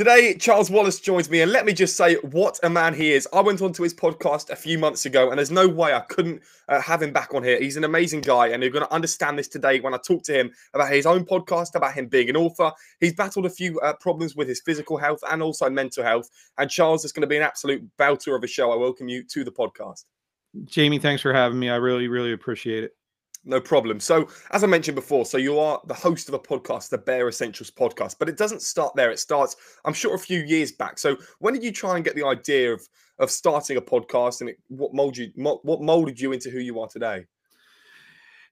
Today, Charles Wallace joins me, and let me just say what a man he is. I went onto his podcast a few months ago, and there's no way I couldn't have him back on here. He's an amazing guy, and you're going to understand this today when I talk to him about his own podcast, about him being an author. He's battled a few problems with his physical health and also mental health, and Charles is going to be an absolute belter of a show. I welcome you to the podcast. Jamie, thanks for having me. I really appreciate it. No problem. So, as I mentioned before, so you are the host of a podcast, the Bare Essentials podcast, but it doesn't start there. It starts, I'm sure, a few years back. So, when did you try and get the idea of starting a podcast, and what molded you into who you are today?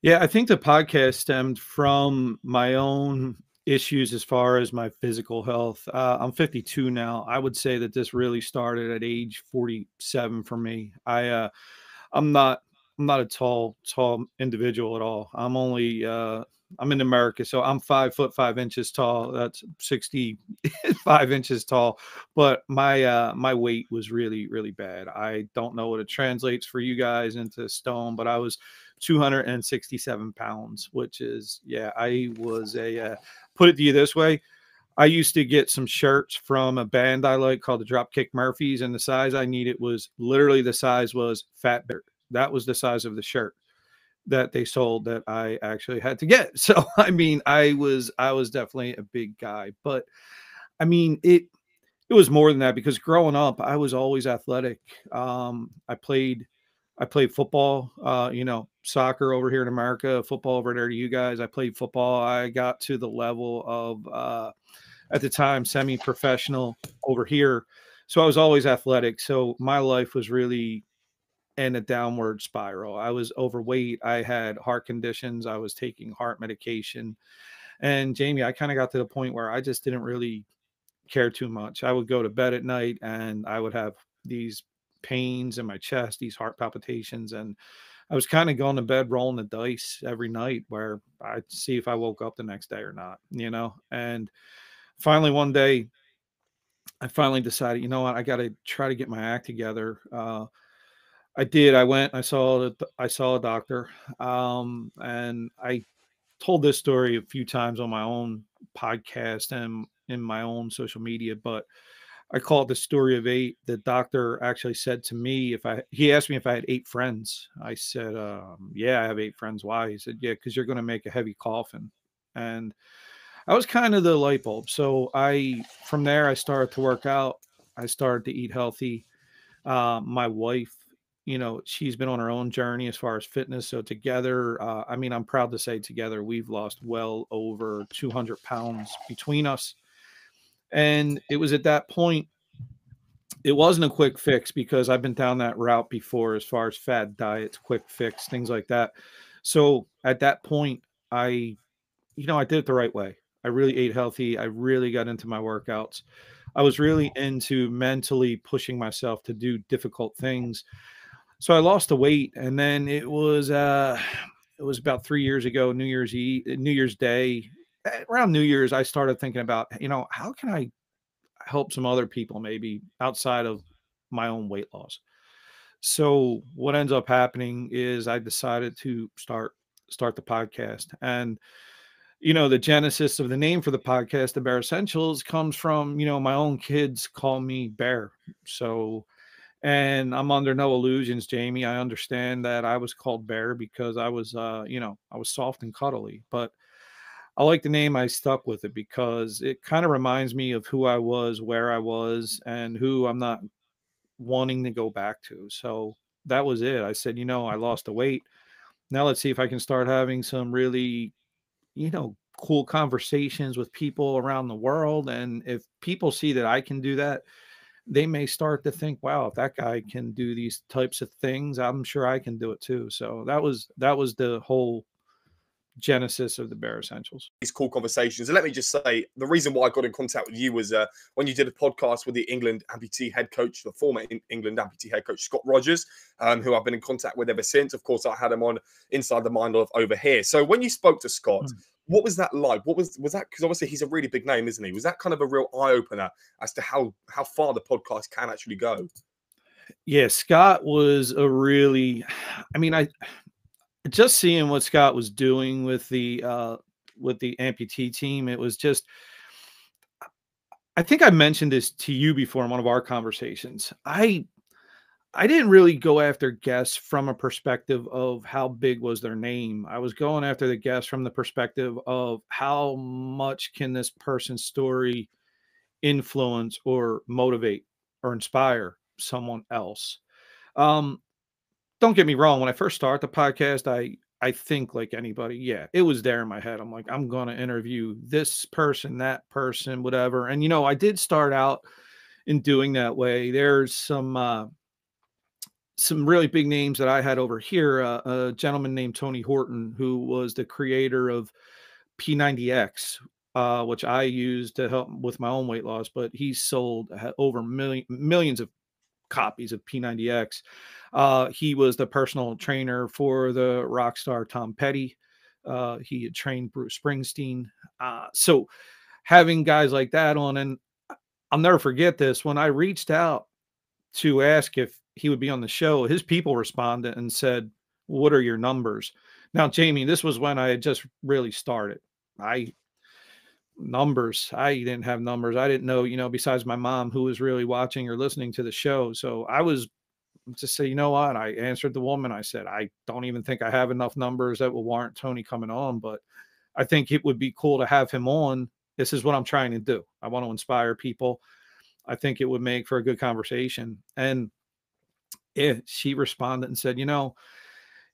Yeah, I think the podcast stemmed from my own issues as far as my physical health. I'm 52 now. I would say that this really started at age 47 for me. I'm not a tall individual at all. I'm in America, so I'm 5'5" tall. That's 65 inches tall. But my weight was really bad. I don't know what it translates for you guys into stone, but I was 267 pounds, which is, I was put it to you this way. I used to get some shirts from a band I like called the Dropkick Murphys, and the size I needed was literally the size was fat bear. That was the size of the shirt that they sold that I actually had to get. So, I mean, I was definitely a big guy, but I mean, it was more than that because growing up, I was always athletic. I played football, soccer over here in America, football over there to you guys. I played football. I got to the level of, at the time, semi-professional over here. So I was always athletic. So my life was really in a downward spiral. I was overweight. I had heart conditions. I was taking heart medication. And Jamie, I kind of got to the point where I just didn't really care too much. I would go to bed at night and I would have these pains in my chest, these heart palpitations. And I was kind of going to bed rolling the dice every night where I'd see if I woke up the next day or not, And finally, one day, I finally decided, you know what, I got to try to get my act together. I did. I went. I saw a doctor, and I told this story a few times on my own podcast and in my own social media. But I call it the story of eight. The doctor actually said to me, he asked me if I had 8 friends. I said, yeah, I have 8 friends. Why? He said, yeah, because you're going to make a heavy coffin. And I was kind of the light bulb. So from there, I started to work out. I started to eat healthy. My wife, she's been on her own journey as far as fitness. So together, I mean, I'm proud to say together, we've lost well over 200 pounds between us. And it was at that point, it wasn't a quick fix because I've been down that route before as far as fad diets, quick fix, things like that. So at that point, I did it the right way. I really ate healthy. I really got into my workouts. I was really into mentally pushing myself to do difficult things. So I lost the weight, and then it was about 3 years ago, New Year's Day, around New Year's, I started thinking about, how can I help some other people maybe outside of my own weight loss. So what ends up happening is I decided to start the podcast. And the genesis of the name for the podcast, the Bare Essentials, comes from, my own kids call me Bear. So, and I'm under no illusions, Jamie. I understand that I was called Bear because I was, I was soft and cuddly, but I like the name. I stuck with it because it kind of reminds me of who I was, where I was, and who I'm not wanting to go back to. So that was it. I said, I lost the weight. Now let's see if I can start having some really, cool conversations with people around the world. And if people see that I can do that, they may start to think, wow, if that guy can do these types of things, I'm sure I can do it too. So that was the whole genesis of the Bare Essentials. These cool conversations. And let me just say, the reason why I got in contact with you was when you did a podcast with the England amputee head coach, the former England amputee head coach, Scott Rogers, who I've been in contact with ever since. Of course, I had him on Inside the Mind of Over Here. So when you spoke to Scott, what was that like? What was that? Because obviously he's a really big name, isn't he? Was that kind of a real eye-opener as to how far the podcast can actually go? Yeah, Scott was a really, I mean, just seeing what Scott was doing with the amputee team, it was just, I think I mentioned this to you before in one of our conversations. I didn't really go after guests from a perspective of how big was their name. I was going after the guests from the perspective of how much can this person's story influence or motivate or inspire someone else. Um, don't get me wrong. When I first started the podcast, I think like anybody, yeah, it was there in my head. I'm like, I'm gonna interview this person, that person, whatever. And I did start out in doing that way. There's some really big names that I had over here. A gentleman named Tony Horton, who was the creator of P90X, which I use to help with my own weight loss. But he sold over millions of copies of P90X. He was the personal trainer for the rock star Tom Petty. He had trained Bruce Springsteen. So having guys like that on, and I'll never forget this, when I reached out to ask if he would be on the show, his people responded and said, "What are your numbers?" Now, Jamie, this was when I had just really started. I didn't have numbers. I didn't know, besides my mom who was really watching or listening to the show. So I was to say, you know what? I answered the woman. I said, I don't even think I have enough numbers that will warrant Tony coming on, but I think it would be cool to have him on. This is what I'm trying to do. I want to inspire people. I think it would make for a good conversation. And yeah, she responded and said, yeah,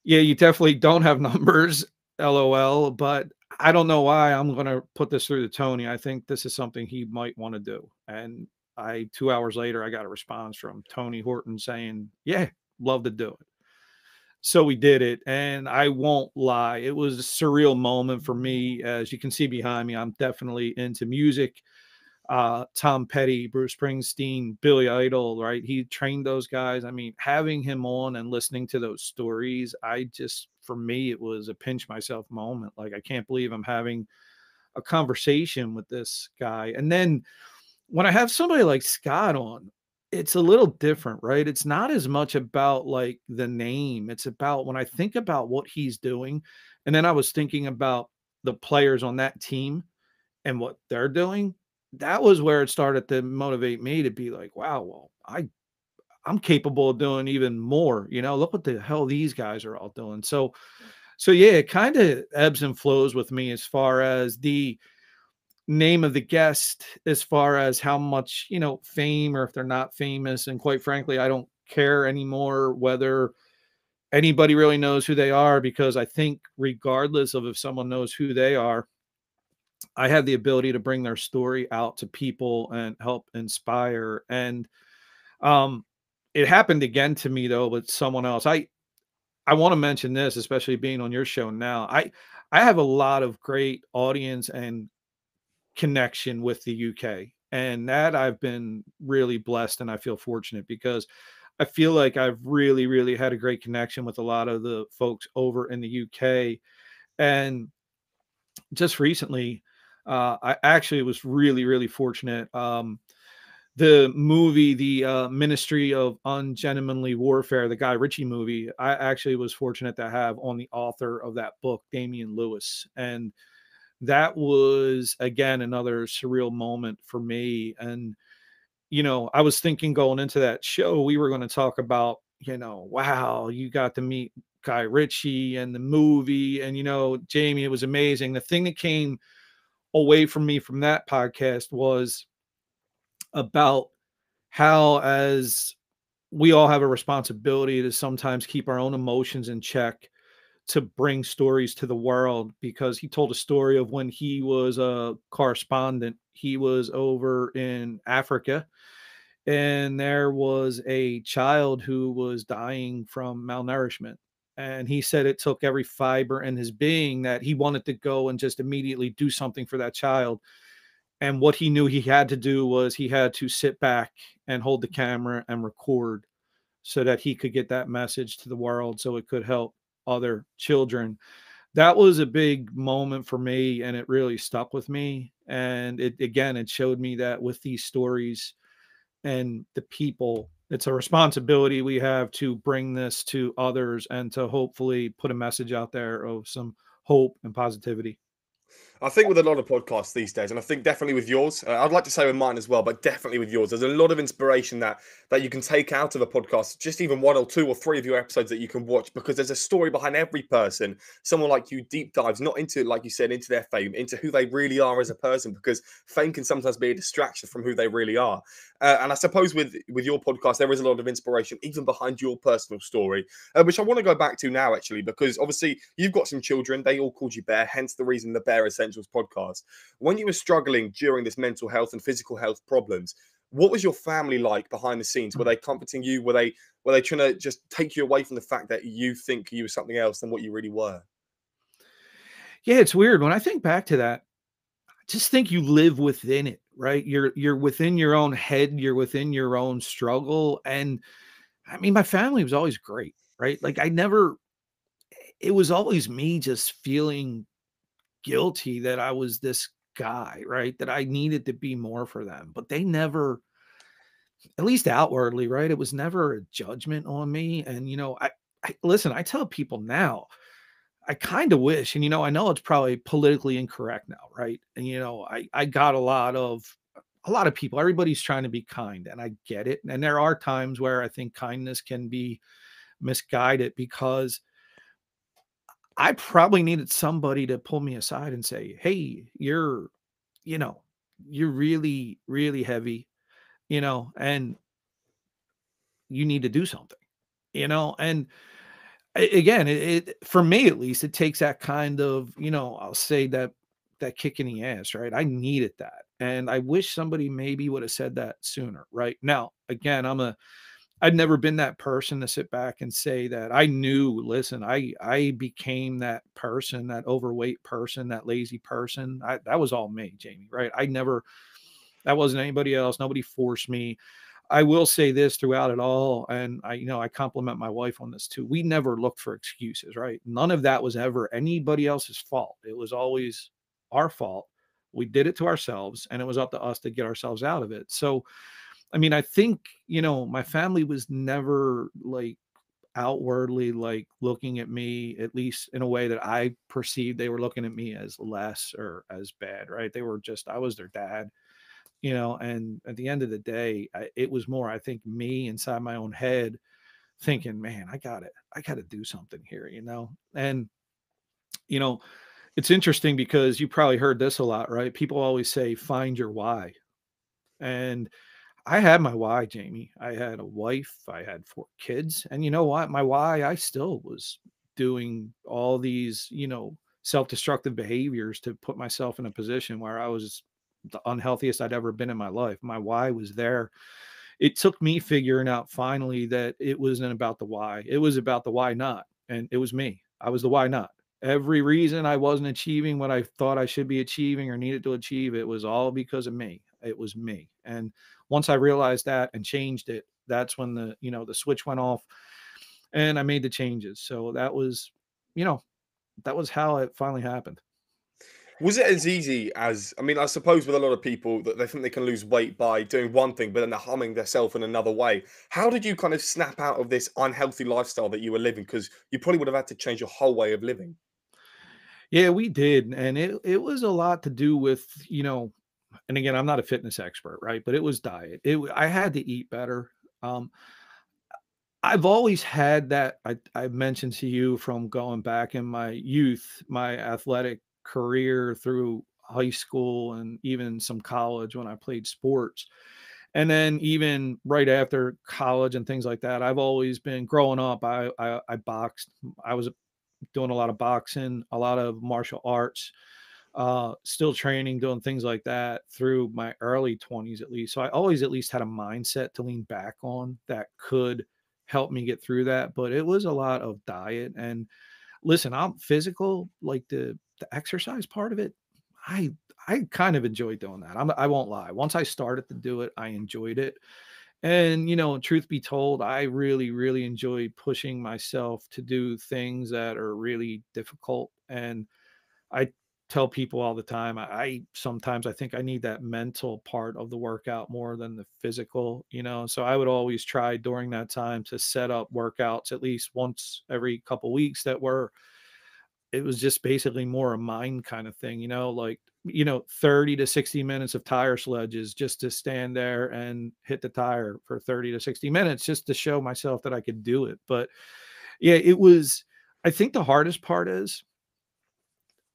you definitely don't have numbers, LOL, but I don't know why I'm going to put this through to Tony. I think this is something he might want to do. And 2 hours later, I got a response from Tony Horton saying, yeah, love to do it. So we did it. And I won't lie, it was a surreal moment for me. As you can see behind me, I'm definitely into music. Tom Petty, Bruce Springsteen, Billy Idol, right? He trained those guys. I mean, having him on and listening to those stories, for me, it was a pinch myself moment. Like, I can't believe I'm having a conversation with this guy. And then when I have somebody like Scott on, it's a little different, right? It's not as much about like the name. It's about when I think about what he's doing. And then I was thinking about the players on that team and what they're doing. That was where it started to motivate me to be like, wow, well, I'm capable of doing even more. Look what the hell these guys are all doing. So yeah, it kind of ebbs and flows with me as far as the name of the guest, as far as how much, fame, or if they're not famous. And quite frankly, I don't care anymore whether anybody really knows who they are, because I think regardless of if someone knows who they are, I have the ability to bring their story out to people and help inspire. And um, it happened again to me though with someone else. I want to mention this, especially being on your show now. I have a lot of great audience and connection with the UK, and that I've been really blessed, and I feel fortunate because I feel like I've really, really had a great connection with a lot of the folks over in the UK. And just recently, I actually was really, really fortunate. The movie, the Ministry of Ungentlemanly Warfare, the Guy Ritchie movie, I actually was fortunate to have on the author of that book, Damian Lewis. And that was, again, another surreal moment for me. And, I was thinking going into that show, we were going to talk about, wow, you got to meet Guy Ritchie and the movie. And, Jamie, it was amazing. The thing that came away from me from that podcast was about how, as we all have a responsibility to sometimes keep our own emotions in check, to bring stories to the world. Because he told a story of when he was a correspondent, he was over in Africa, and there was a child who was dying from malnourishment. And he said it took every fiber in his being that he wanted to go and just immediately do something for that child. And what he knew he had to do was he had to sit back and hold the camera and record so that he could get that message to the world so it could help other children. That was a big moment for me, and it really stuck with me. And it showed me that with these stories and the people, it's a responsibility we have to bring this to others and to hopefully put a message out there of some hope and positivity. I think with a lot of podcasts these days, and I think definitely with yours, I'd like to say with mine as well, but definitely with yours, there's a lot of inspiration that you can take out of a podcast. Just even one or two or three of your episodes that you can watch, because there's a story behind every person. Someone like you deep dives not into, like you said, into their fame, into who they really are as a person, because fame can sometimes be a distraction from who they really are. And I suppose with your podcast, there is a lot of inspiration even behind your personal story, which I want to go back to now, actually, because obviously you've got some children. They all called you Bear, hence the reason the Bear Essentials podcast. When you were struggling during this mental health and physical health problems, what was your family like behind the scenes? Were they comforting you? Were they trying to just take you away from the fact that you think you were something else than what you really were? Yeah, it's weird. When I think back to that, I just think you live within it, right? You're within your own head, you're within your own struggle. And I mean, my family was always great, right? Like I never it was always me just feeling guilty that I was this guy, right? That I needed to be more for them. But they never, at least outwardly, right? It was never a judgment on me. And I listen, I tell people now, I kind of wish, and I know it's probably politically incorrect now, right? And I got a lot of people, everybody's trying to be kind, and I get it. And there are times where I think kindness can be misguided because I probably needed somebody to pull me aside and say, "Hey, you know, you're really, really heavy, and you need to do something." And again, it for me at least, it takes that kind of, I'll say that kick in the ass, right? I needed that. And I wish somebody maybe would have said that sooner, right? Now, again, I'd never been that person to sit back and say that I knew, listen, I became that person, that overweight person, that lazy person. That was all me, Jamie, right? That wasn't anybody else. Nobody forced me. I will say this throughout it all, and I compliment my wife on this too. We never looked for excuses, right? None of that was ever anybody else's fault. It was always our fault. We did it to ourselves, and it was up to us to get ourselves out of it. So, I mean, I think, my family was never like outwardly like looking at me, at least in a way that I perceived they were looking at me as less or as bad, right? They were just, I was their dad, and at the end of the day, it was more, I think, me inside my own head thinking, man, I got to do something here, and, you know, it's interesting because you probably heard this a lot, right? People always say, find your why. And I had my why, Jamie. I had a wife, I had 4 kids, and you know what? My why, I still was doing all these, self-destructive behaviors to put myself in a position where I was the unhealthiest I'd ever been in my life. My why was there. It took me figuring out finally that it wasn't about the why. It was about the why not. And it was me. I was the why not. Every reason I wasn't achieving what I thought I should be achieving or needed to achieve, it was all because of me. It was me. And once I realized that and changed it, that's when the switch went off and I made the changes. So you know, that was how it finally happened. Was it as easy as, I mean, I suppose with a lot of people that they think they can lose weight by doing one thing, but then they're harming themselves in another way. How did you kind of snap out of this unhealthy lifestyle that you were living? Because you probably would have had to change your whole way of living. Yeah, we did. And it was a lot to do with, and again, I'm not a fitness expert, right? But it was diet. I had to eat better. Um, I've always had that. I mentioned to you from going back in my youth, my athletic career through high school and even some college when I played sports. And then even right after college and things like that, I've always been growing up. I boxed. I was doing a lot of boxing, a lot of martial arts, still training, doing things like that through my early 20s at least. So I always at least had a mindset to lean back on that could help me get through that. But it was a lot of diet. And listen, I'm physical, like the exercise part of it. I I kind of enjoyed doing that. I won't lie. Once I started to do it, I enjoyed it. And, truth be told, I really, really enjoy pushing myself to do things that are really difficult. And I tell people all the time, I sometimes I think I need that mental part of the workout more than the physical, So I would always try during that time to set up workouts at least once every couple weeks that were it was just basically more a mind kind of thing, like, 30 to 60 minutes of tire sledges just to stand there and hit the tire for 30 to 60 minutes just to show myself that I could do it. But yeah, I think the hardest part is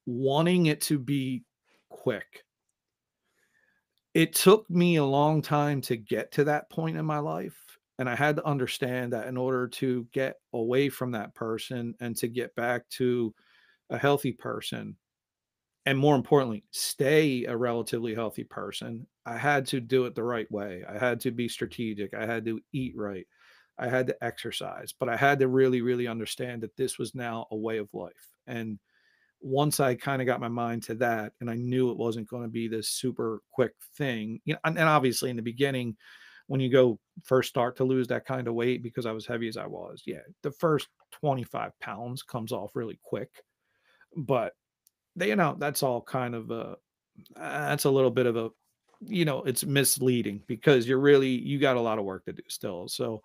wanting it to be quick. It took me a long time to get to that point in my life. And I had to understand that in order to get away from that person and to get back to a healthy person, and more importantly, stay a relatively healthy person, I had to do it the right way. I had to be strategic. I had to eat right. I had to exercise, but I had to really, really understand that this was now a way of life. And once I kind of got my mind to that, and I knew it wasn't going to be this super quick thing, and obviously in the beginning, when you first start to lose that kind of weight, because I was heavy as I was, yeah, the first 25 pounds comes off really quick, but that's all kind of that's a little bit of a, it's misleading because you got a lot of work to do still. So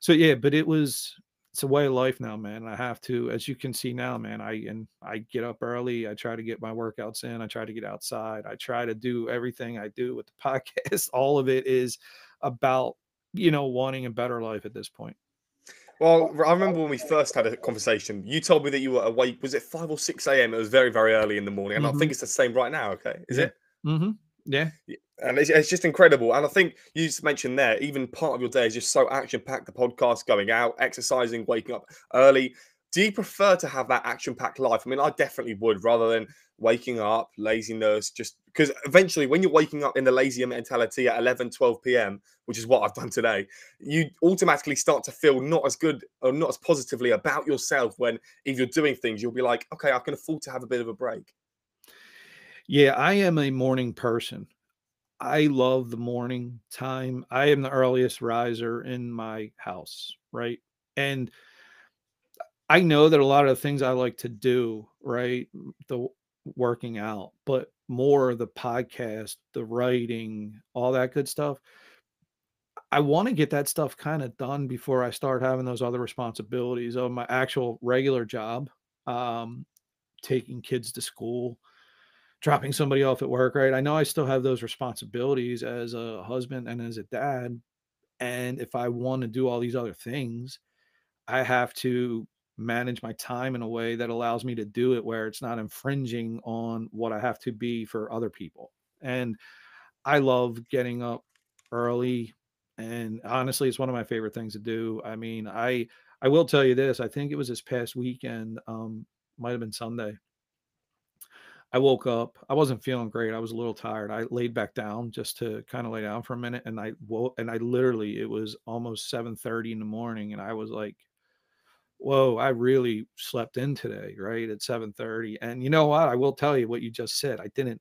yeah, but it's a way of life now, man. And I have to, as you can see now, man, I get up early. I try to get my workouts in. I try to get outside. I try to do everything I do with the podcast. All of it is about, wanting a better life at this point. Well, I remember when we first had a conversation, you told me that you were awake. Was it 5 or 6 a.m.? It was very, very early in the morning. And I Mm-hmm. think it's the same right now. Okay. Is Yeah. it? Mm-hmm. Yeah. Yeah. And it's just incredible. And I think you just mentioned there, even part of your day is just so action packed. The podcast, going out, exercising, waking up early. Do you prefer to have that action packed life? I mean, I definitely would, rather than waking up, laziness, just because eventually when you're waking up in the lazier mentality at 11, 12 p.m., which is what I've done today, you automatically start to feel not as good or not as positively about yourself when if you're doing things, you'll be like, okay, I can afford to have a bit of a break. Yeah. I am a morning person. I love the morning time. I am the earliest riser in my house, right? And I know that a lot of the things I like to do, right? The working out, but more of the podcast, the writing, all that good stuff. I want to get that stuff kind of done before I start having those other responsibilities of my actual regular job, um, taking kids to school, dropping somebody off at work, right? I know I still have those responsibilities as a husband and as a dad. And if I want to do all these other things, I have to manage my time in a way that allows me to do it where it's not infringing on what I have to be for other people. And I love getting up early. And honestly, it's one of my favorite things to do. I mean, I will tell you this. I think it was this past weekend, might have been Sunday. I woke up. I wasn't feeling great. I was a little tired. I laid back down just to kind of lay down for a minute, and I woke. And I literally, it was almost 7:30 in the morning, and I was like, "Whoa, I really slept in today, right at 7:30." And you know what? I will tell you what you just said. I didn't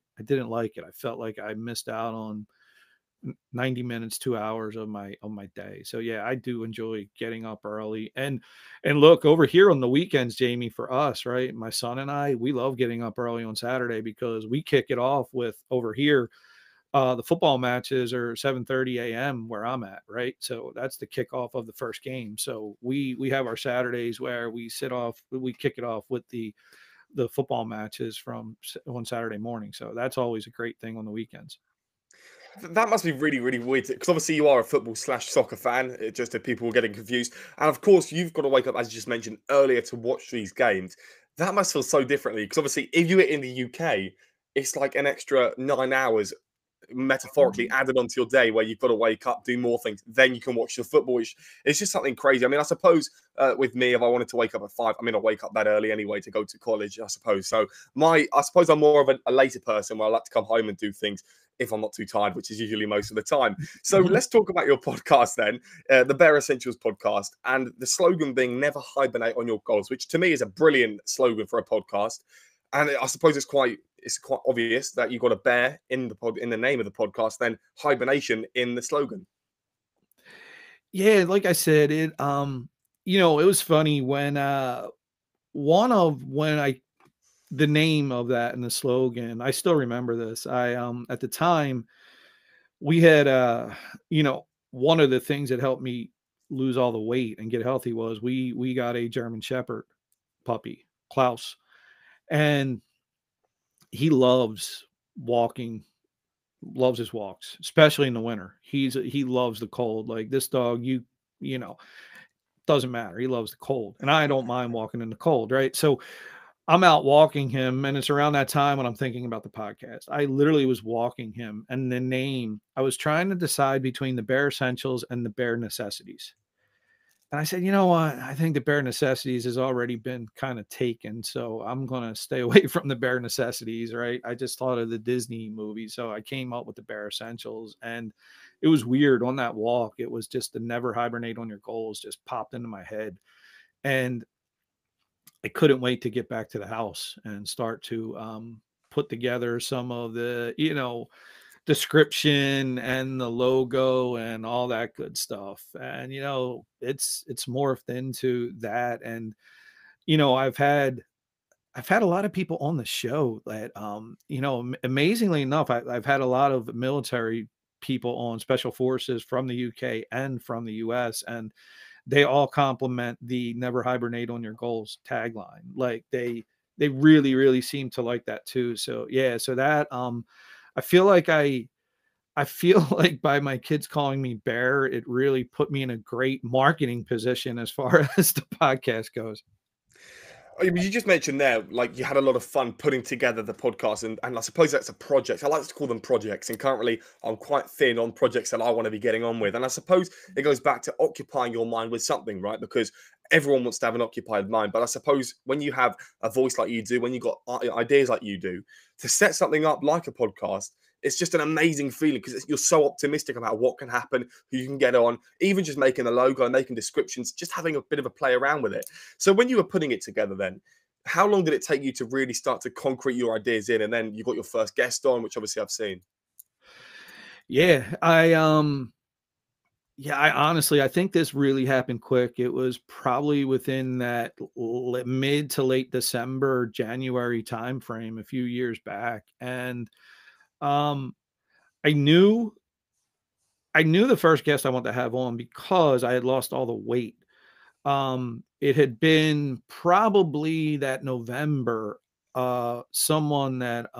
like it. I felt like I missed out on 90 minutes, 2 hours of my day. So yeah, I do enjoy getting up early. And look, over here on the weekends, Jamie, for us, right? My son and I, we love getting up early on Saturday because we kick it off with over here. The football matches are 7:30 a.m. where I'm at, right? So that's the kickoff of the first game. So we have our Saturdays where we kick it off with the football matches on Saturday morning. So that's always a great thing on the weekends. That must be really, really weird because obviously you are a football slash soccer fan. Just if people were getting confused, and of course you've got to wake up, as you just mentioned earlier, to watch these games. That must feel so differently because obviously if you were in the UK, it's like an extra 9 hours metaphorically added onto your day where you've got to wake up, do more things, then you can watch the football. Which it's just something crazy. I mean, I suppose with me, if I wanted to wake up at 5, I mean, I wake up that early anyway to go to college, I suppose. So I suppose I'm more of a later person where I like to come home and do things if I'm not too tired, which is usually most of the time. So let's talk about your podcast then, the Bare Essentials podcast, and the slogan being "Never hibernate on your goals," which to me is a brilliant slogan for a podcast. And I suppose it's quite obvious that you've got a bear in the name of the podcast, then hibernation in the slogan. Yeah, like I said, it was funny when when I the name of that and the slogan, I still remember this. I At the time we had one of the things that helped me lose all the weight and get healthy was we got a German Shepherd puppy, Klaus. And he loves walking, loves his walks, especially in the winter. He loves the cold. Like this dog, you know, doesn't matter. He loves the cold. And I don't mind walking in the cold, right? So I'm out walking him, and it's around that time when I'm thinking about the podcast. I literally was walking him, and the name, I was trying to decide between the bare essentials and the bare necessities. And I said, you know what? I think the bare necessities has already been kind of taken. So I'm going to stay away from the bare necessities, right? I just thought of the Disney movie. So I came up with the bare essentials. And it was weird on that walk. It was just the never hibernate on your goals just popped into my head. And I couldn't wait to get back to the house and start to put together some of the, description and the logo and all that good stuff. And it's morphed into that. And I've had a lot of people on the show that amazingly enough, I've had a lot of military people on, special forces from the UK and from the US, and they all compliment the "never hibernate on your goals" tagline. Like they really really seem to like that too. So yeah, so that I feel like I feel like by my kids calling me Bear, it really put me in a great marketing position as far as the podcast goes. Oh, you just mentioned there, like you had a lot of fun putting together the podcast, and I suppose that's a project. I like to call them projects, and currently I'm quite thin on projects that I want to be getting on with. And I suppose it goes back to occupying your mind with something, right? Because everyone wants to have an occupied mind. But I suppose when you have a voice like you do, when you got ideas like you do, to set something up like a podcast, it's just an amazing feeling because you're so optimistic about what can happen, who you can get on, even just making a logo and making descriptions, just having a bit of a play around with it. So when you were putting it together then, how long did it take you to really start to concrete your ideas in? And then you got your first guest on, which obviously I've seen. Yeah, I honestly, I think this really happened quick. It was probably within that mid to late December, January timeframe a few years back. And um I knew I knew the first guest I wanted to have on because I had lost all the weight. It had been probably that November. Someone that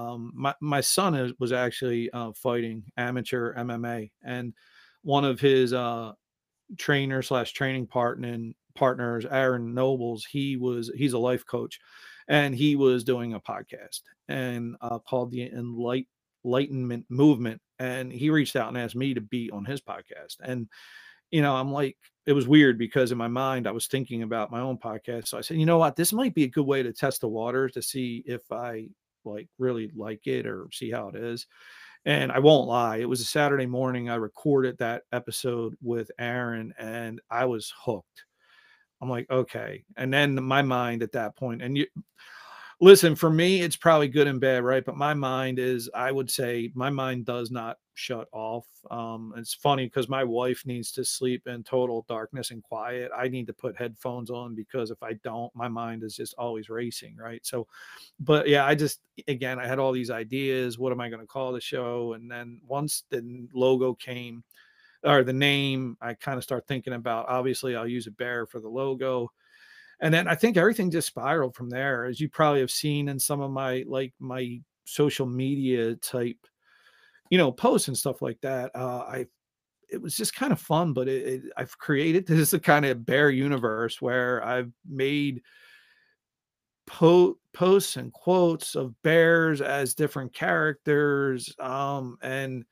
my son was actually fighting amateur MMA, and one of his trainer slash training partners, Aaron Nobles, he's a life coach, and he was doing a podcast and called the Enlightenment Movement, and he reached out and asked me to be on his podcast. And I'm like, it was weird because in my mind I was thinking about my own podcast. So I said, you know what, this might be a good way to test the waters to see if I really like it or see how it is. And I won't lie, it was a Saturday morning. I recorded that episode with Aaron and I was hooked. I'm like, okay. And then my mind at that point, and you listen, for me, it's probably good and bad, right? But my mind is, I would say, my mind does not shut off. It's funny because my wife needs to sleep in total darkness and quiet. I need to put headphones on because if I don't, my mind is just always racing, right? So, but yeah, again, I had all these ideas. What am I going to call the show? And then once the logo came, or the name, I kind of start thinking about, obviously, I'll use a bear for the logo. And then I think everything just spiraled from there, as you probably have seen in some of my social media type, posts and stuff like that. It was just kind of fun, but I've created this a kind of bear universe where I've made posts and quotes of bears as different characters. And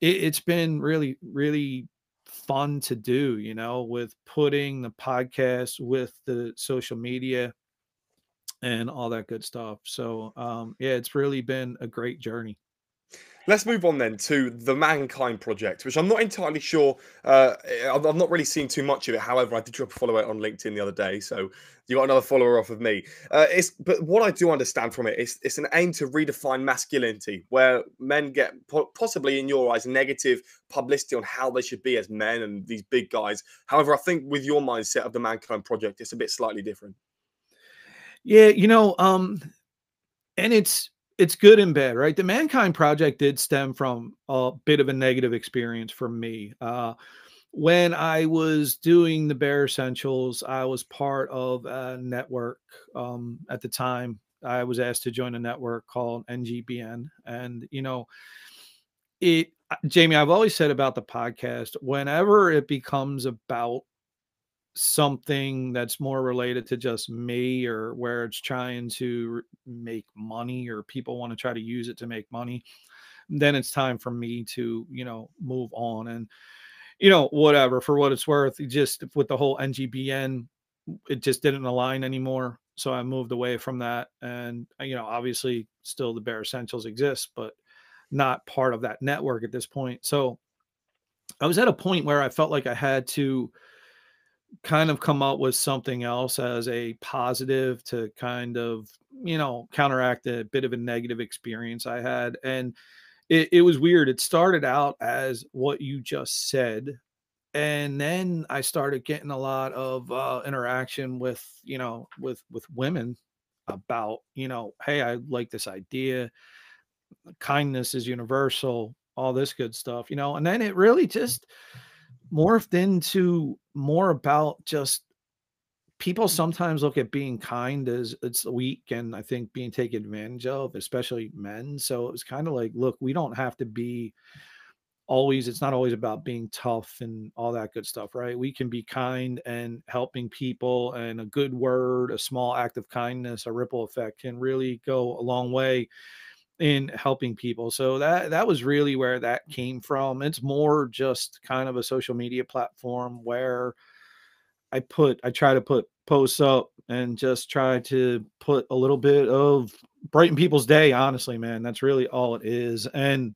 it's been really, really fun to do, with putting the podcast with the social media and all that good stuff. So, yeah, it's really been a great journey. Let's move on then to the Mankind Project, which I'm not entirely sure. I've not really seen too much of it. However, I did drop a follow it on LinkedIn the other day, so you got another follower off of me. But what I do understand from it is it's an aim to redefine masculinity, where men get possibly in your eyes negative publicity on how they should be as men and these big guys. However, I think with your mindset of the Mankind Project, it's a bit slightly different. Yeah, and it's good and bad, right? The Mankind Project did stem from a bit of a negative experience for me. When I was doing the Bare Essentials, I was part of a network at the time. I was asked to join a network called NGBN. And, Jamie, I've always said about the podcast, whenever it becomes about something that's more related to just me, or where it's trying to make money, or people want to try to use it to make money, then it's time for me to, move on. And, whatever, for what it's worth, just with the whole NGBN, it just didn't align anymore. So I moved away from that. And, obviously still the Bare Essentials exists, but not part of that network at this point. So I was at a point where I felt like I had to kind of come up with something else as a positive to kind of, counteract a bit of a negative experience I had. And it was weird. It started out as what you just said. And then I started getting a lot of interaction with, with women about, hey, I like this idea. Kindness is universal, all this good stuff, and then it really just morphed into more about just people sometimes look at being kind as it's weak, and I think being taken advantage of, especially men. So it was kind of like, look, we don't have to be always, it's not always about being tough and all that good stuff, right? We can be kind, and helping people, and a good word, a small act of kindness, a ripple effect can really go a long way in helping people. So that was really where that came from. It's more just kind of a social media platform where I try to put posts up and just try to put a little bit of brighten people's day. Honestly, man, that's really all it is. And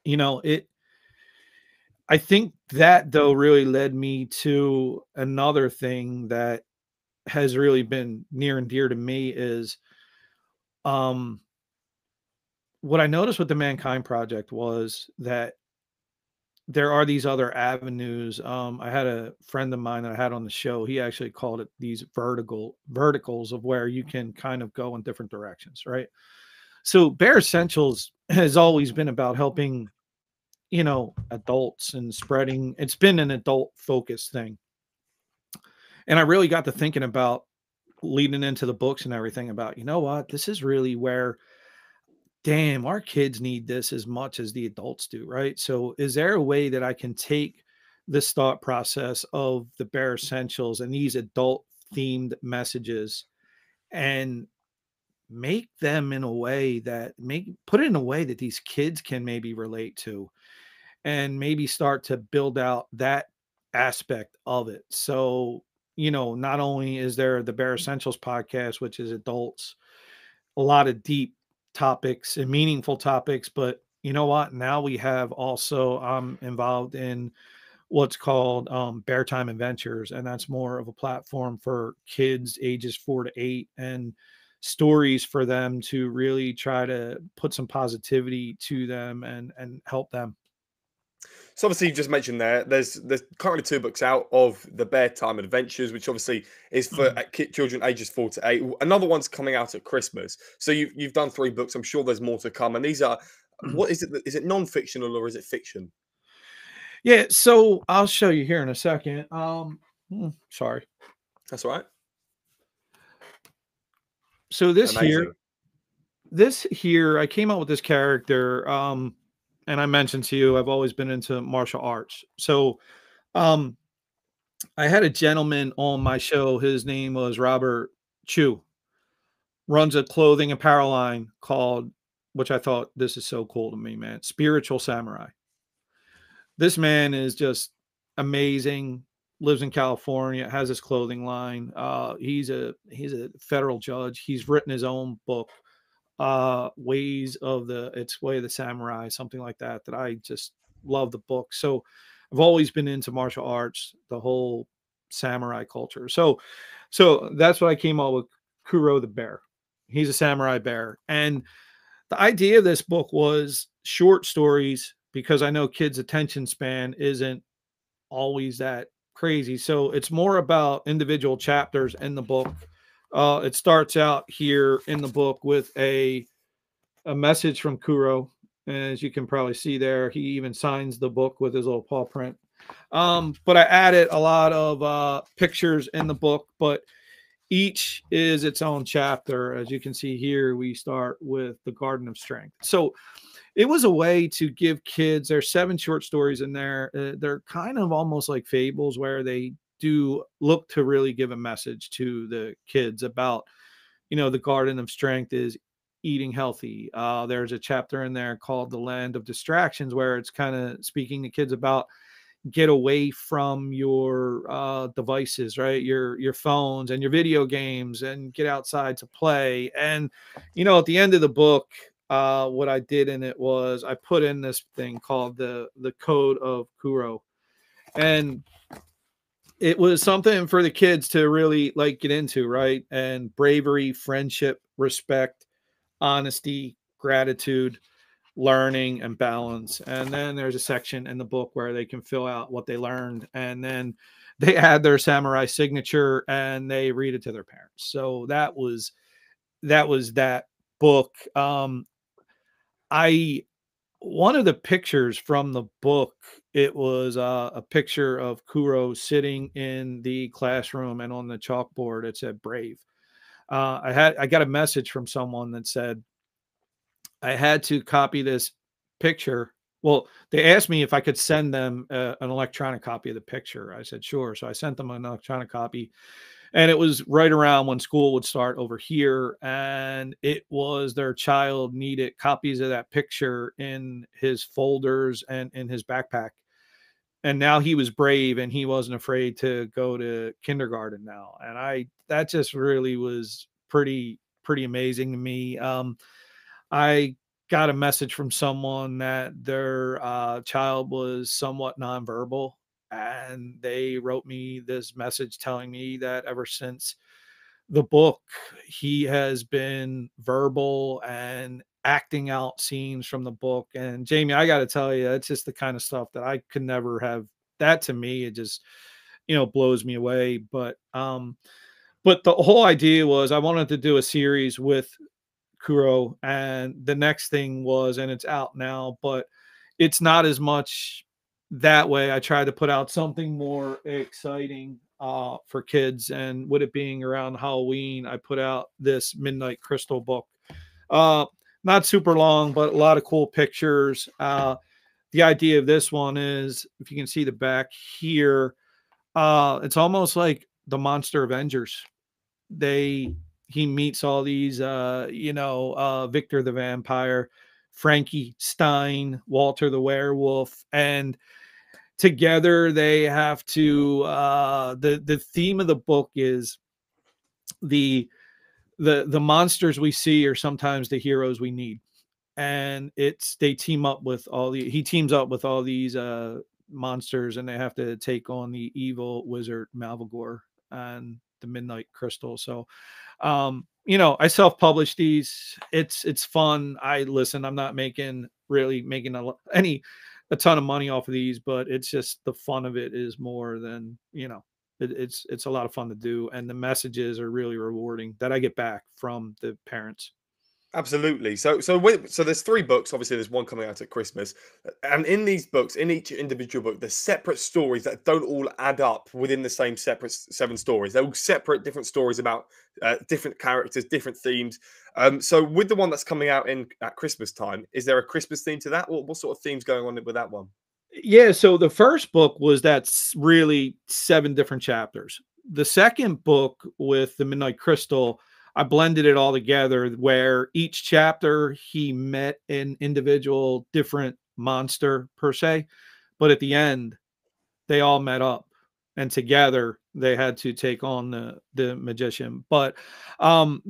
it, I think that though really led me to another thing that has really been near and dear to me is um what I noticed with the Mankind Project was that there are these other avenues. I had a friend of mine that I had on the show. He actually called it these verticals of where you can kind of go in different directions, right? So Bare Essentials has always been about helping, adults, and spreading. It's been an adult focused thing. And I really got to thinking about leading into the books and everything about, what, this is really where, damn, our kids need this as much as the adults do, right? So is there a way that I can take this thought process of the Bare Essentials and these adult themed messages and make them in a way that put it in a way that these kids can maybe relate to, and maybe start to build out that aspect of it. So, not only is there the Bare Essentials podcast, which is adults, a lot of deep topics and meaningful topics, but you know what? Now we have also involved in what's called Bear Time Adventures, and that's more of a platform for kids ages 4 to 8, and stories for them to really try to put some positivity to them and help them. So obviously you just mentioned there's currently 2 books out of the Bear Time Adventures, which obviously is for children ages 4 to 8. Another one's coming out at Christmas. So you've done 3 books. I'm sure there's more to come. And these are, what is it? Is it non-fictional or is it fiction? Yeah, so I'll show you here in a second. Sorry. That's all right. So Amazing. this here, I came up with this character. And I mentioned to you, I've always been into martial arts. So I had a gentleman on my show. His name was Robert Chu, runs a clothing apparel line called, which I thought, this is so cool to me, man, Spiritual Samurai. This man is just amazing, lives in California, has his clothing line. He's a federal judge. He's written his own book, Way of the Samurai, something like that I just love the book. So I've always been into martial arts, the whole samurai culture. So that's what I came up with, Kuro the bear. He's a samurai bear. And the idea of this book was short stories, because I know kids' attention span isn't always that crazy. So it's more about individual chapters in the book. It starts out here in the book with a message from Kuro. As you can probably see there, he even signs the book with his little paw print. But I added a lot of pictures in the book. But each is its own chapter. As you can see here, we start with the Garden of Strength. So it was a way to give kids, there's 7 short stories in there. They're kind of almost like fables where they do look to really give a message to the kids about, the Garden of Strength is eating healthy. There's a chapter in there called The Land of Distractions where it's kind of speaking to kids about get away from your devices, right? Your phones and your video games, and get outside to play. And at the end of the book, what I did in it was I put in this thing called the Code of Kuro, and it was something for the kids to really like get into, right? And bravery, friendship, respect, honesty, gratitude, learning, and balance. And then there's a section in the book where they can fill out what they learned, and then they add their samurai signature and they read it to their parents. So that book. I One of the pictures from the book, it was a picture of Kuro sitting in the classroom, and on the chalkboard it said brave. I got a message from someone that said I had to copy this picture. Well, they asked me if I could send them an electronic copy of the picture. I said, sure. So I sent them an electronic copy, and it was right around when school would start over here. And it was their child needed copies of that picture in his folders and in his backpack. And now he was brave and he wasn't afraid to go to kindergarten now. And that just really was pretty amazing to me. I got a message from someone that their child was somewhat nonverbal, and they wrote me this message telling me that ever since the book, he has been verbal and acting out scenes from the book. And Jamie, I got to tell you, it's just the kind of stuff that I could never have. That to me, it just blows me away. But the whole idea was I wanted to do a series with Kuro, and the next thing was, and it's out now, but it's not as much that way. I tried to put out something more exciting for kids, and with it being around Halloween, I put out this Midnight Crystal book. Uh, Not super long, but a lot of cool pictures. The idea of this one is, if you can see the back here, it's almost like the Monster Avengers. He meets all these Victor the Vampire, Frankie Stein, Walter the Werewolf, and together they have to the theme of the book is the monsters we see are sometimes the heroes we need. And he teams up with all these monsters, and they have to take on the evil wizard Malvagor and the Midnight Crystal. So I self-publish these. It's fun. I'm not making a ton of money off of these, but it's just the fun of it is more than, it's a lot of fun to do, and the messages are really rewarding that I get back from the parents. Absolutely. So there's 3 books. Obviously, there's one coming out at Christmas, and in these books, in each individual book, there's separate stories that don't all add up within the same separate 7 stories. They're all separate, different stories about different characters, different themes. So with the one that's coming out at Christmas time, is there a Christmas theme to that? What sort of themes going on with that one? Yeah, so the first book was that's really 7 different chapters. The second book with the Midnight Crystal, I blended it all together where each chapter he met an individual different monster per se, but at the end they all met up and together they had to take on the magician. But I'm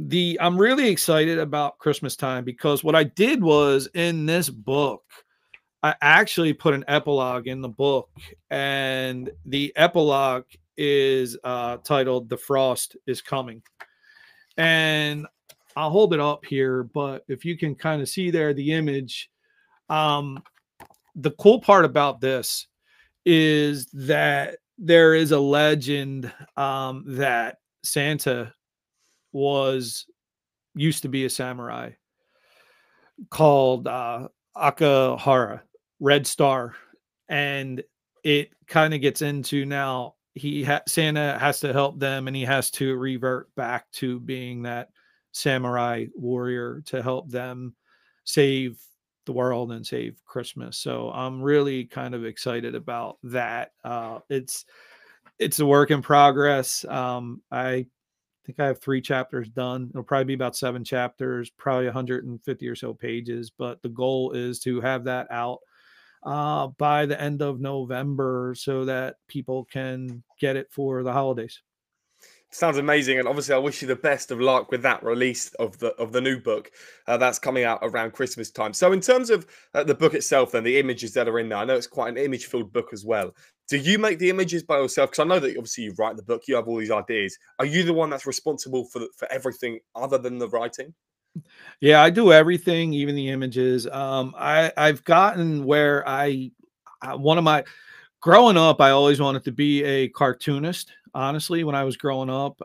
really excited about Christmas time because what I did was in this book I actually put an epilogue in the book, and the epilogue is titled "The Frost is Coming." And I'll hold it up here, but if you can kind of see there the image, the cool part about this is that there is a legend that Santa used to be a samurai called Akahara, Red Star. And it kind of gets into now, Santa has to help them, and he has to revert back to being that samurai warrior to help them save the world and save Christmas. So I'm really kind of excited about that. It's a work in progress. I think I have 3 chapters done. It'll probably be about 7 chapters, probably 150 or so pages. But the goal is to have that out by the end of November so that people can get it for the holidays. Sounds amazing, and obviously, I wish you the best of luck with that release of the new book that's coming out around Christmas time. So, in terms of the book itself, then the images that are in there, I know it's quite an image-filled book as well. Do you make the images by yourself? Because I know that obviously you write the book, you have all these ideas. Are you the one that's responsible for everything other than the writing? Yeah, I do everything, even the images. I've gotten where one of my growing up, I always wanted to be a cartoonist. Honestly, when I was growing up,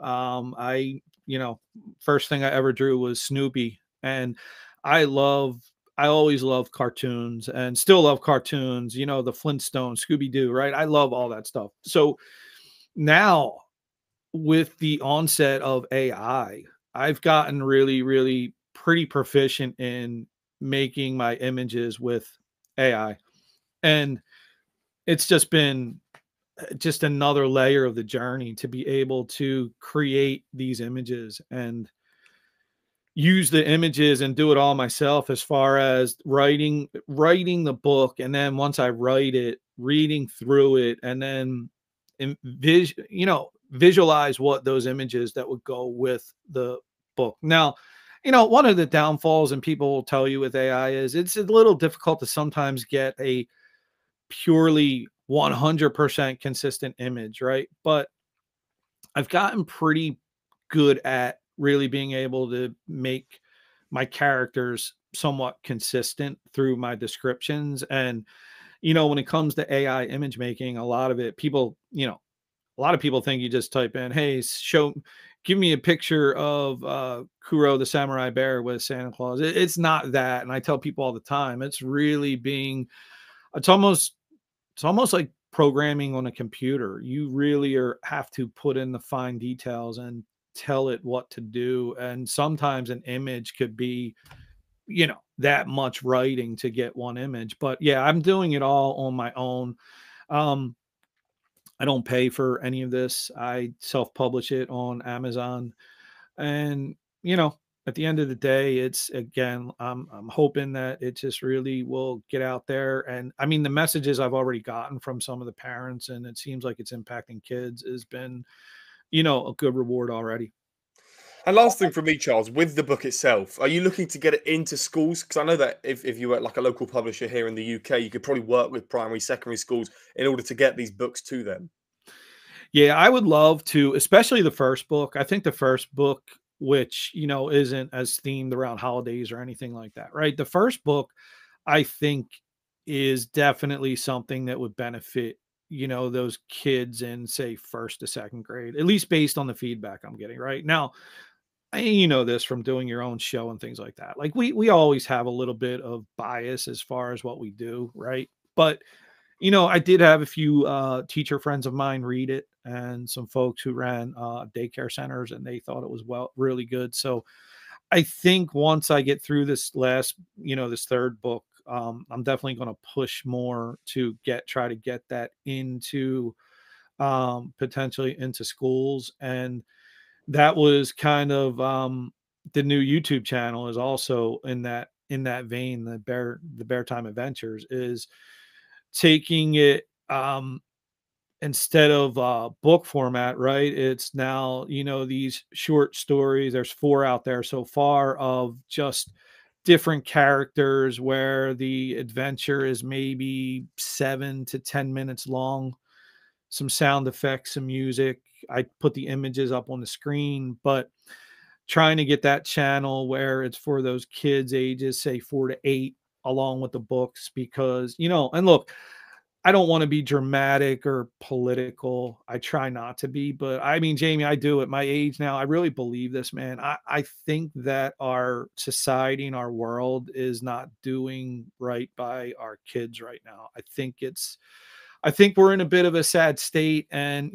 first thing I ever drew was Snoopy, and I love, I always loved cartoons and still love cartoons. The Flintstones, Scooby Doo, right? I love all that stuff. So now, with the onset of AI, I've gotten really, really pretty proficient in making my images with AI, and it's just been just another layer of the journey to be able to create these images and use the images and do it all myself, as far as writing the book, and then once I write it, reading through it, and then visualize what those images that would go with the book. Now, one of the downfalls, and people will tell you with AI, is it's a little difficult to sometimes get a purely 100% consistent image, right? But I've gotten pretty good at really being able to make my characters somewhat consistent through my descriptions. And, when it comes to AI image making, a lot of it, a lot of people think you just type in, hey, give me a picture of Kuro the samurai bear with Santa Claus. It's not that. And I tell people all the time, it's really it's almost it's almost like programming on a computer. You really have to put in the fine details and tell it what to do. And sometimes an image could be, that much writing to get one image. But yeah, I'm doing it all on my own. Um, I don't pay for any of this. I self-publish it on Amazon. And, at the end of the day, it's, again, I'm hoping that it just really will get out there. And I mean, the messages I've already gotten from some of the parents, and it seems like it's impacting kids, has been, a good reward already. And last thing from me, Charles, with the book itself, are you looking to get it into schools? Because I know that if you were like a local publisher here in the UK, you could probably work with primary, secondary schools in order to get these books to them. Yeah, I would love to, especially the first book. I think the first book, which, isn't as themed around holidays or anything like that, right? The first book, I think, is definitely something that would benefit, those kids in, say, first to second grade, at least based on the feedback I'm getting right now. You know this from doing your own show and things like that. Like, we always have a little bit of bias as far as what we do, right? But I did have a few teacher friends of mine read it, and some folks who ran daycare centers, and they thought it was really good. So I think once I get through this third book, I'm definitely going to push more to try to get that into potentially into schools. And that was kind of the new YouTube channel is also in that vein. The Bear Time Adventures is taking it instead of book format, right? It's now, these short stories. There's 4 out there so far of just different characters where the adventure is maybe 7 to 10 minutes long, some sound effects, some music. I put the images up on the screen, but trying to get that channel where it's for those kids ages, say 4 to 8, along with the books, because, and look, I don't want to be dramatic or political. I try not to be, but I mean, Jamie, I do at my age now. I really believe this, man. I think that our society and our world is not doing right by our kids right now. I think we're in a bit of a sad state. And,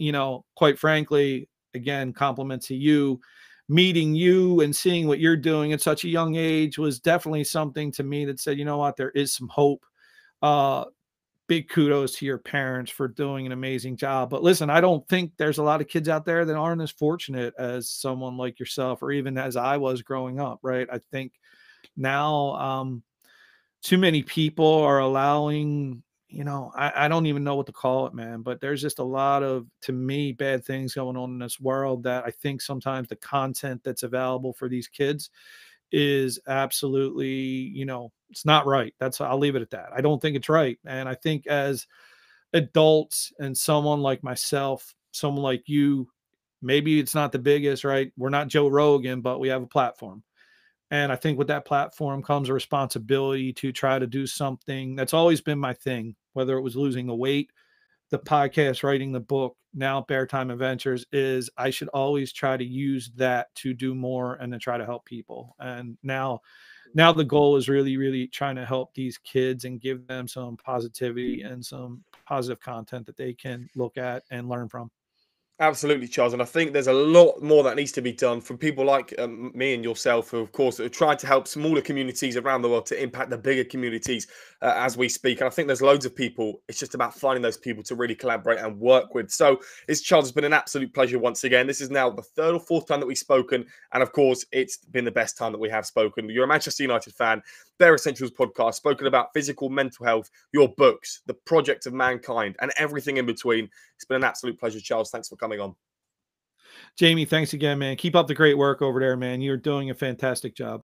quite frankly, again, compliment to you. Meeting you and seeing what you're doing at such a young age was definitely something to me that said, you know what, there is some hope. Uh, Big kudos to your parents for doing an amazing job. But listen, I don't think there's a lot of kids out there that aren't as fortunate as someone like yourself, or even as I was growing up, right? I think now too many people are allowing, I don't even know what to call it, man, but there's just a lot of, to me, bad things going on in this world that I think sometimes the content that's available for these kids is absolutely, it's not right. I'll leave it at that. I don't think it's right. And I think as adults and someone like myself, someone like you, maybe it's not the biggest, right? We're not Joe Rogan, but we have a platform. And I think with that platform comes a responsibility to try to do something that's always been my thing, whether it was losing the weight, the podcast, writing the book, now Bear Time Adventures, is I should always try to use that to do more and to try to help people. And now the goal is really, really trying to help these kids and give them some positivity and some positive content that they can look at and learn from. Absolutely, Charles. And I think there's a lot more that needs to be done from people like me and yourself, who, of course, are trying to help smaller communities around the world to impact the bigger communities as we speak. And I think there's loads of people. It's just about finding those people to really collaborate and work with. So, Charles, it's been an absolute pleasure once again. This is now the third or fourth time that we've spoken. And of course, it's been the best time that we have spoken. You're a Manchester United fan. Their Essentials podcast, spoken about physical, mental health, your books, the project of mankind, and everything in between. It's been an absolute pleasure, Charles. Thanks for coming on. Jamie, thanks again, man. Keep up the great work over there, man. You're doing a fantastic job.